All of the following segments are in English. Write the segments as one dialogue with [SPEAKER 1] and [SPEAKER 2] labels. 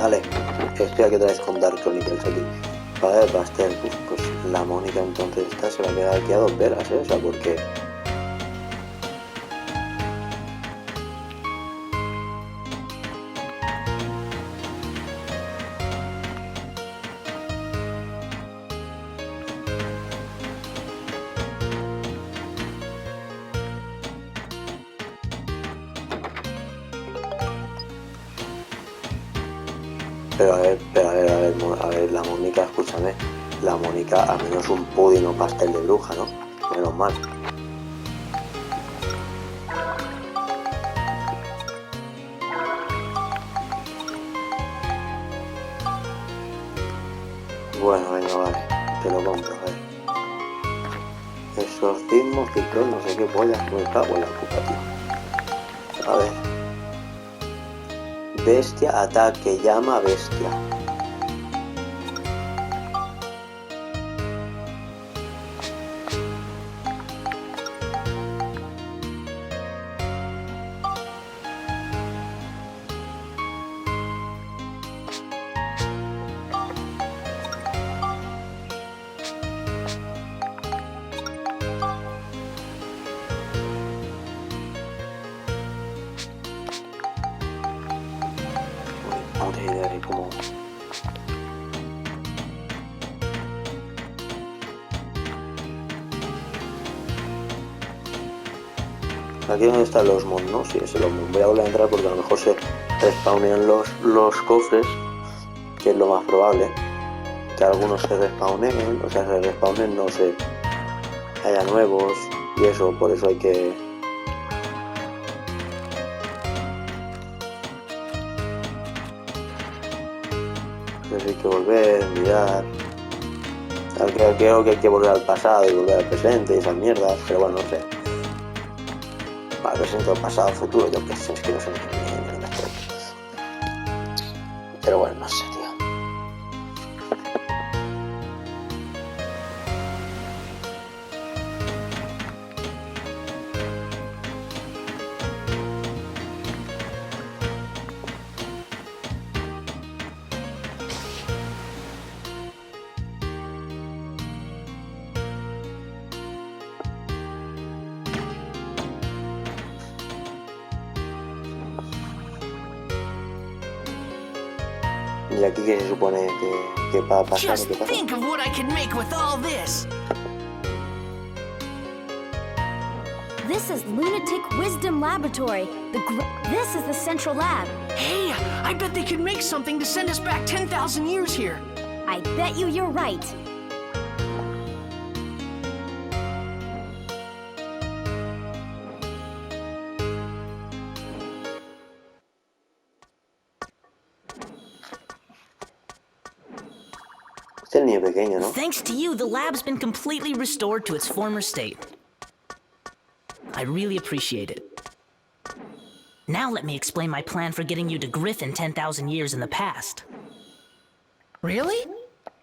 [SPEAKER 1] Vale, estoy aquí otra vez con Dark Chronicles aquí. Vale, pastel. Pues la Mónica entonces esta se va a quedar aquí a 2 velas, o sea, porque... Pero a ver, la Mónica, escúchame, la Mónica al menos un pudding o pastel de bruja, ¿no? Menos mal. Bueno, venga, vale, te lo compro, a ver. Exorcismo, ciclón, no sé qué pollas, me cago en la puta, tío. A ver. Bestia, ataque, llama, bestia. No tengo idea de cómo... Aquí donde están los mods, ¿no? Sí, es los mods. Voy a volver a entrar porque a lo mejor se respawnean los cofres, que es lo más probable. Que algunos se respawnen, o sea, se respawnen, no sé, haya nuevos y eso, por eso hay que... Pues hay que volver, mirar... Creo que hay que volver al pasado y volver al presente y esas mierdas, pero bueno, no sé. Al presente, al pasado, al futuro, yo qué sé, es que no sé ni dónde estoy. Pero bueno, no sé, tío. ¿Y aquí qué se supone que va a pasar?
[SPEAKER 2] Just think of what I can make with all this.
[SPEAKER 3] This is Lunatic Wisdom Laboratory. This is the central lab.
[SPEAKER 2] Hey, I bet they could make something to send us back 10,000 years here.
[SPEAKER 3] I bet you're right.
[SPEAKER 1] Este es el niño pequeño, ¿no?
[SPEAKER 2] Thanks to you, the lab's been completely restored to its former state. I really appreciate it. Now let me explain my plan for getting you to Griffin 10,000 years in the past. Really?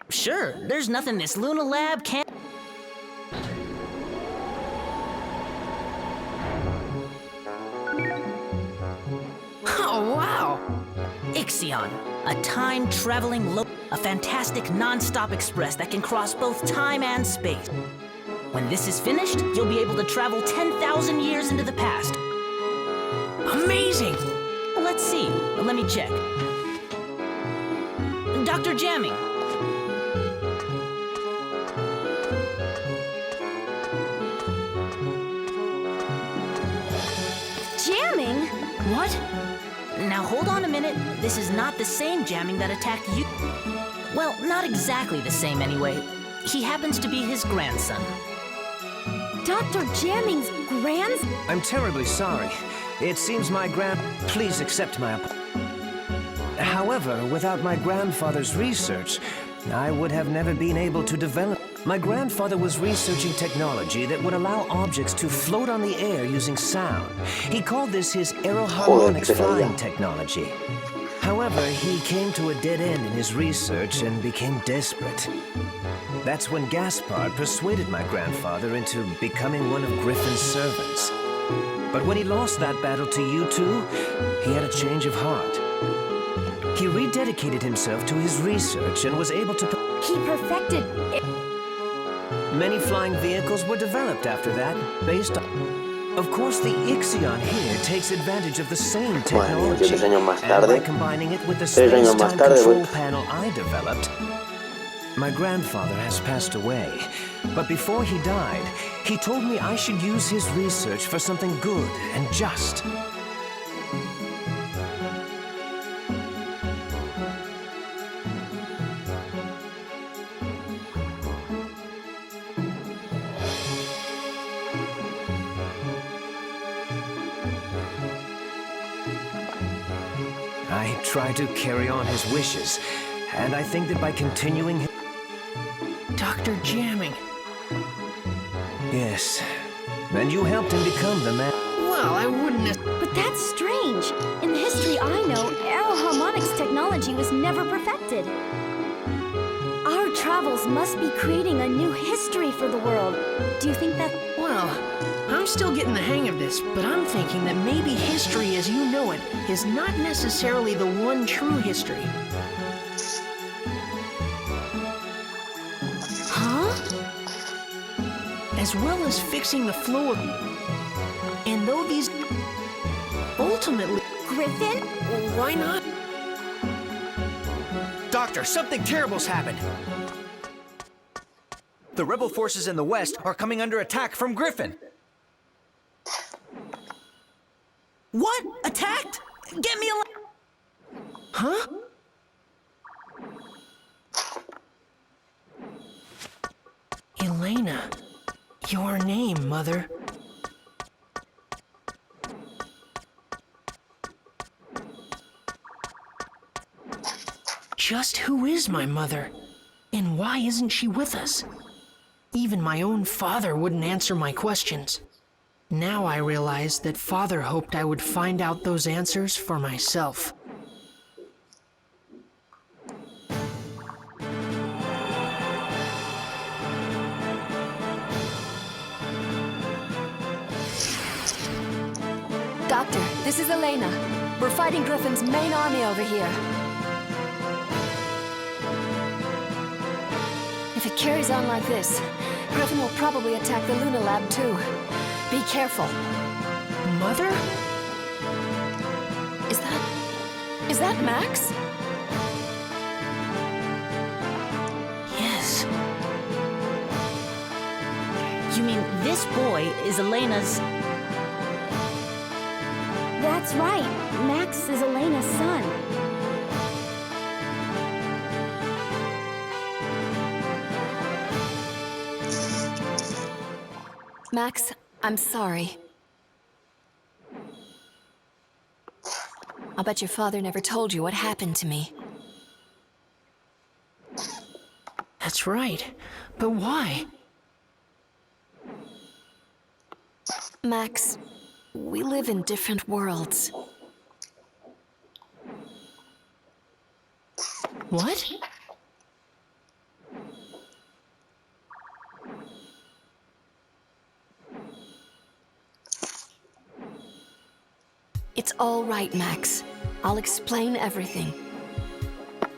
[SPEAKER 2] Sure, there's nothing this Luna lab can't... Oh, wow! Ixion, a time-traveling a fantastic non-stop express that can cross both time and space. When this is finished, you'll be able to travel 10,000 years into the past. Amazing! Let's see. Let me check. Dr. Jamming.
[SPEAKER 3] Jamming?
[SPEAKER 2] What? Now hold on a minute. This is not the same Jamming that attacked you. Well, not exactly the same anyway. He happens to be his grandson.
[SPEAKER 3] Dr. Jamming's grandson?
[SPEAKER 4] I'm terribly sorry. It seems my Please accept my apology. However, without my grandfather's research, I would have never been able to develop... My grandfather was researching technology that would allow objects to float on the air using sound. He called this his aeroharmonics flying technology. However, he came to a dead end in his research and became desperate. That's when Gaspard persuaded my grandfather into becoming one of Griffin's servants. But when he lost that battle to you two, he had a change of heart. He rededicated himself to his research and was able to...
[SPEAKER 3] He perfected it.
[SPEAKER 4] Many flying vehicles were developed after that, based on... Of course, the Ixion here takes advantage of the same technology,
[SPEAKER 1] 3 años más
[SPEAKER 4] and by
[SPEAKER 1] tarde,
[SPEAKER 4] combining it with the
[SPEAKER 1] 3 años más
[SPEAKER 4] space-time
[SPEAKER 1] tarde,
[SPEAKER 4] control panel I developed. My grandfather has passed away, but before he died, he told me I should use his research for something good and just. I try to carry on his wishes, and I think that by continuing...
[SPEAKER 5] Dr. Jamming.
[SPEAKER 4] Yes, and you helped him become the man...
[SPEAKER 5] Well, I wouldn't have...
[SPEAKER 3] But that's strange. In the history I know, aeroharmonics technology was never perfected. Our travels must be creating a new history for the world. Do you think that...
[SPEAKER 5] Well, I'm still getting the hang of this, but I'm thinking that maybe history as you know it is not necessarily the one true history.
[SPEAKER 3] Huh?
[SPEAKER 5] As well as fixing the flow of... And though these... Ultimately...
[SPEAKER 3] Griffin?
[SPEAKER 5] Why not?
[SPEAKER 6] Doctor, something terrible's happened. The rebel forces in the west are coming under attack from Griffin.
[SPEAKER 2] What? Attacked? Get me a...
[SPEAKER 5] Huh? Elena. Your name, Mother. Just who is my mother? And why isn't she with us? Even my own father wouldn't answer my questions. Now I realize that Father hoped I would find out those answers for myself.
[SPEAKER 7] Doctor, this is Elena. We're fighting Griffin's main army over here. If it carries on like this, Griffin will probably attack the Luna Lab too. Be careful.
[SPEAKER 5] Mother?
[SPEAKER 7] Is that Max?
[SPEAKER 5] Yes.
[SPEAKER 2] You mean this boy is Elena's...
[SPEAKER 3] That's right. Max is Elena's son.
[SPEAKER 7] Max, I'm sorry. I'll bet your father never told you what happened to me.
[SPEAKER 5] That's right. But why?
[SPEAKER 7] Max, we live in different worlds.
[SPEAKER 5] What?
[SPEAKER 7] It's all right, Max. I'll explain everything.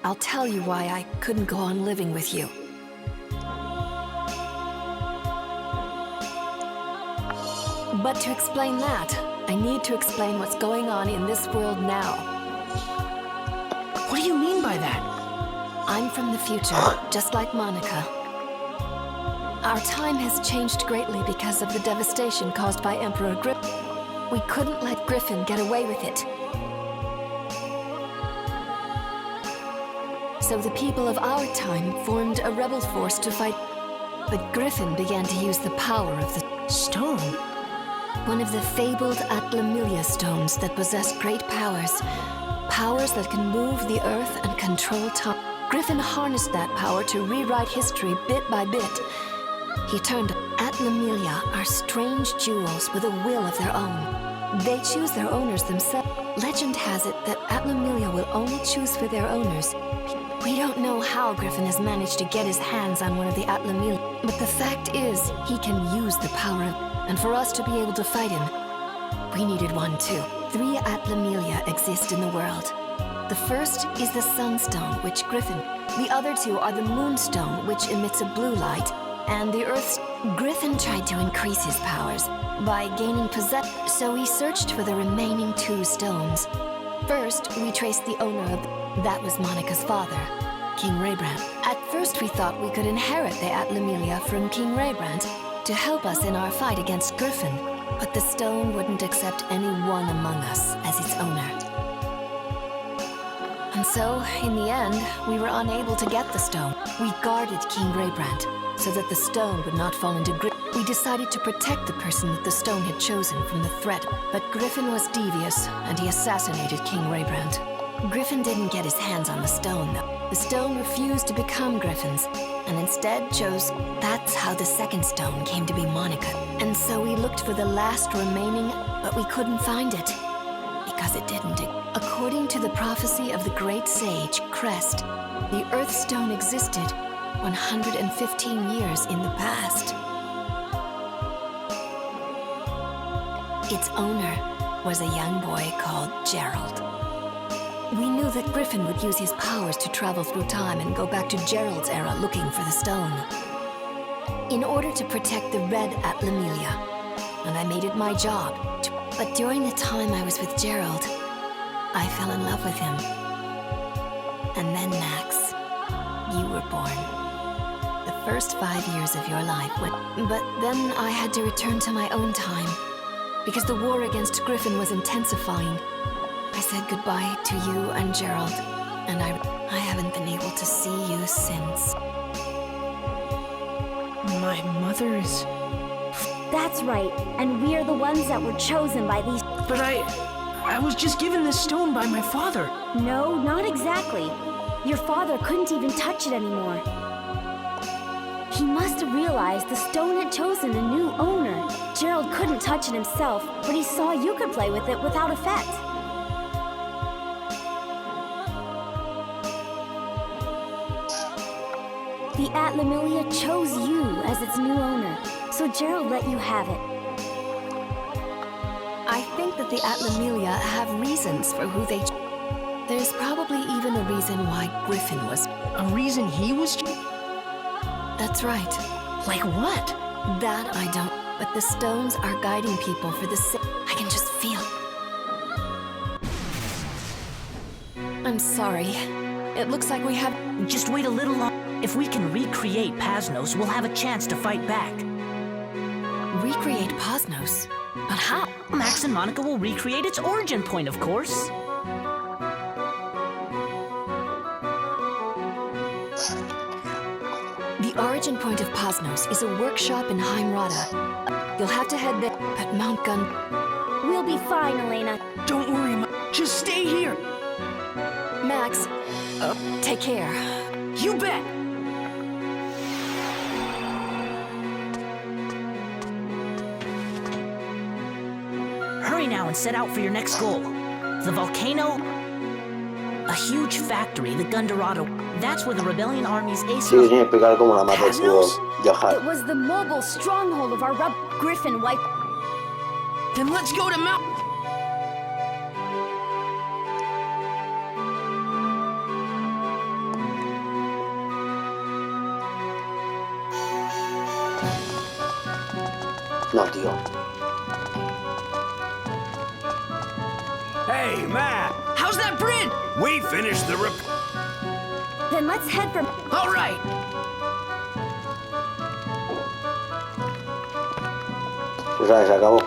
[SPEAKER 7] I'll tell you why I couldn't go on living with you. But to explain that, I need to explain what's going on in this world now.
[SPEAKER 5] What do you mean by that?
[SPEAKER 7] I'm from the future, just like Monica. Our time has changed greatly because of the devastation caused by Emperor Griffin. We couldn't let Griffin get away with it. So the people of our time formed a rebel force to fight. But Griffin began to use the power of the
[SPEAKER 5] Stone?
[SPEAKER 7] one of the fabled Atlamilia stones that possess great powers. Powers that can move the earth and control time. Griffin harnessed that power to rewrite history bit by bit. He turned Atlamilia are strange jewels with a will of their own. They choose their owners themselves. Legend has it that Atlamilia will only choose for their owners. We don't know how Griffin has managed to get his hands on one of the Atlamilia, but the fact is, he can use the power of... And for us to be able to fight him, we needed one too. 3 Atlamilia exist in the world. The first is the Sunstone, which Griffin. The other two are the Moonstone, which emits a blue light, and the Earth's. Griffin tried to increase his powers by gaining possession, so we searched for the remaining two stones. First, we traced the owner of. That was Monica's father, King Raybrand. At first, we thought we could inherit the Atlamelia from King Raybrand to help us in our fight against Griffin, but the stone wouldn't accept any one among us as its owner. And so, in the end, we were unable to get the stone. We guarded King Raybrand so that the stone would not fall into Griffin. We decided to protect the person that the stone had chosen from the threat, but Griffin was devious, and he assassinated King Raybrand. Griffin didn't get his hands on the stone, though. The stone refused to become Griffin's, and instead chose. That's how the second stone came to be Monica. And so we looked for the last remaining, but we couldn't find it, because it didn't. According to the prophecy of the great sage, Crest, the Earth Stone existed 115 years in the past. Its owner was a young boy called Gerald. We knew that Griffin would use his powers to travel through time and go back to Gerald's era looking for the stone. In order to protect the Red Atlamelia, and I made it my job. But during the time I was with Gerald, I fell in love with him. And then, Max, you were born. The first 5 years of your life went. But then I had to return to my own time, because the war against Griffin was intensifying. I said goodbye to you and Gerald, and I haven't been able to see you since.
[SPEAKER 5] My mother is...
[SPEAKER 3] That's right, and we're the ones that were chosen by these.
[SPEAKER 5] But I was just given this stone by my father.
[SPEAKER 3] No, not exactly. Your father couldn't even touch it anymore. He must have realized the stone had chosen a new owner. Gerald couldn't touch it himself, but he saw you could play with it without effect. The Atlamelia chose you as its new owner, so Gerald let you have it.
[SPEAKER 7] I think that the Atlamelia have reasons for who they. There's probably even a reason why Griffin was.
[SPEAKER 5] A reason he was...
[SPEAKER 7] That's right.
[SPEAKER 5] Like what?
[SPEAKER 7] That I don't. But the stones are guiding people for the I can just feel. I'm sorry. It looks like we have.
[SPEAKER 2] Just wait a little longer. If we can recreate Pasnos, we'll have a chance to fight back.
[SPEAKER 7] Recreate Pasnos? But how?
[SPEAKER 2] Max and Monica will recreate its origin point, of course.
[SPEAKER 7] The origin point of Pasnos is a workshop in Heimrada. You'll have to head there, but Mount Gun.
[SPEAKER 3] We'll be fine, Elena.
[SPEAKER 5] Don't worry, just stay here.
[SPEAKER 7] Max, take care.
[SPEAKER 5] You bet.
[SPEAKER 2] Hurry now and set out for your next goal. The volcano, a huge factory, the Gundorado. That's where the rebellion army's ace.
[SPEAKER 1] Sí, sin explicar cómo la mata pudo viajar.
[SPEAKER 3] It was the mobile stronghold of our Griffin wipe.
[SPEAKER 5] Then let's go to Mount...
[SPEAKER 1] No, tío.
[SPEAKER 6] Hey, Matt!
[SPEAKER 5] How's that bridge?
[SPEAKER 6] We finished the
[SPEAKER 3] Then let's head for...
[SPEAKER 5] All right.
[SPEAKER 1] O sea, se acabó.